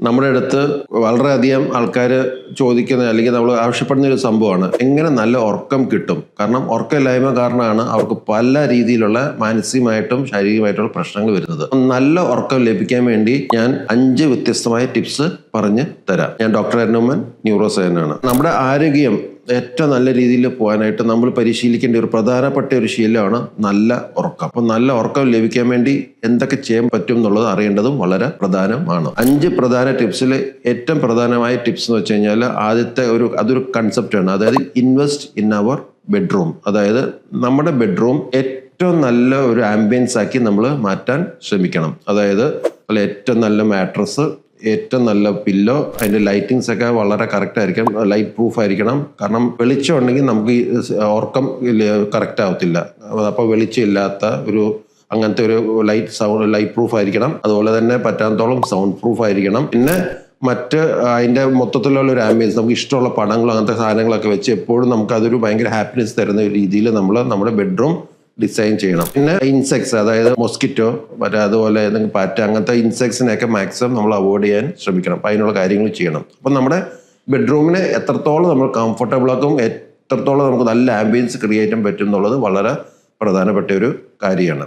നമ്മുടെ അടുത്ത് വളരെയധികം ആൾക്കാർ ചോദിക്കുന്ന അല്ലെങ്കിൽ നമ്മൾ ആവശ്യപ്പെടുന്ന ഒരു സംഭവമാണ് എങ്ങനെ നല്ല ഉറക്കം കിട്ടും. കാരണം ഉറക്കമില്ലായ്മ കാരണമാണ് അവർക്ക് പല രീതിയിലുള്ള മാനസികമായിട്ടും ശാരീരികമായിട്ടുള്ള പ്രശ്നങ്ങൾ വരുന്നത്. നല്ല ഉറക്കം ലഭിക്കാൻ വേണ്ടി ഞാൻ 5 വ്യത്യസ്തമായ ടിപ്സ് പറഞ്ഞ് തരാം. ഞാൻ ഡോക്ടർ അരുൺ, ന്യൂറോ സർജനാണ്. നമ്മുടെ ആരോഗ്യം ഏറ്റവും നല്ല രീതിയിൽ പോകാനായിട്ട് നമ്മൾ പരിശീലിക്കേണ്ട ഒരു പ്രധാനപ്പെട്ട ഒരു ശീലമാണ് നല്ല ഉറക്കം. അപ്പം നല്ല ഉറക്കം ലഭിക്കാൻ വേണ്ടി എന്തൊക്കെ ചെയ്യാൻ പറ്റും എന്നുള്ളത് അറിയേണ്ടതും വളരെ പ്രധാനമാണ്. 5 പ്രധാന ടിപ്സിൽ ഏറ്റവും പ്രധാനമായ ടിപ്സ് എന്ന് വെച്ച് കഴിഞ്ഞാൽ ആദ്യത്തെ അതൊരു കൺസെപ്റ്റാണ്. അതായത് ഇൻവെസ്റ്റ് ഇൻ അവർ ബെഡ്റൂം. അതായത് നമ്മുടെ ബെഡ്റൂം ഏറ്റവും നല്ല ഒരു ആംബിയൻസ് ആക്കി നമ്മൾ മാറ്റാൻ ശ്രമിക്കണം. അതായത് ഏറ്റവും നല്ല മാട്രസ്, ഏറ്റവും നല്ല പില്ലോ, അതിൻ്റെ ലൈറ്റിങ്സ് ഒക്കെ വളരെ കറക്റ്റ് ആയിരിക്കണം, ലൈറ്റ് പ്രൂഫ് ആയിരിക്കണം. കാരണം വെളിച്ചം ഉണ്ടെങ്കിൽ നമുക്ക് ഈ ഉറക്കം കറക്റ്റ് ആവത്തില്ല. അപ്പോൾ വെളിച്ചമില്ലാത്ത അങ്ങനത്തെ ഒരു ലൈറ്റ് പ്രൂഫ് ആയിരിക്കണം. അതുപോലെ തന്നെ പറ്റാത്തോളം സൗണ്ട് പ്രൂഫ് ആയിരിക്കണം. പിന്നെ അതിൻ്റെ മൊത്തത്തിലുള്ള ഒരു ആംബിയൻസ്, നമുക്ക് ഇഷ്ടമുള്ള പടങ്ങളും അങ്ങനത്തെ സാധനങ്ങളൊക്കെ വെച്ച് എപ്പോഴും നമുക്ക് അതൊരു ഭയങ്കര ഹാപ്പിനെസ് തരുന്ന രീതിയിൽ നമ്മുടെ ബെഡ്റൂം ഡിസൈൻ ചെയ്യണം. പിന്നെ ഇൻസെക്ട്സ്, അതായത് മൊസ്കിറ്റോ, അതുപോലെ ഏതെങ്കിലും പാറ്റ, അങ്ങനത്തെ ഇൻസെക്ട്സിനെയൊക്കെ മാക്സിമം നമ്മൾ അവോയ്ഡ് ചെയ്യാൻ ശ്രമിക്കണം. അപ്പം അതിനുള്ള കാര്യങ്ങൾ ചെയ്യണം. അപ്പം നമ്മുടെ ബെഡ്റൂമിനെ എത്രത്തോളം നമ്മൾ കംഫർട്ടബിൾ ആക്കും, എത്രത്തോളം നമുക്ക് നല്ല ആംബിയൻസ് ക്രിയേറ്റ് ചെയ്യാൻ പറ്റും എന്നുള്ളത് വളരെ പ്രധാനപ്പെട്ട ഒരു കാര്യമാണ്.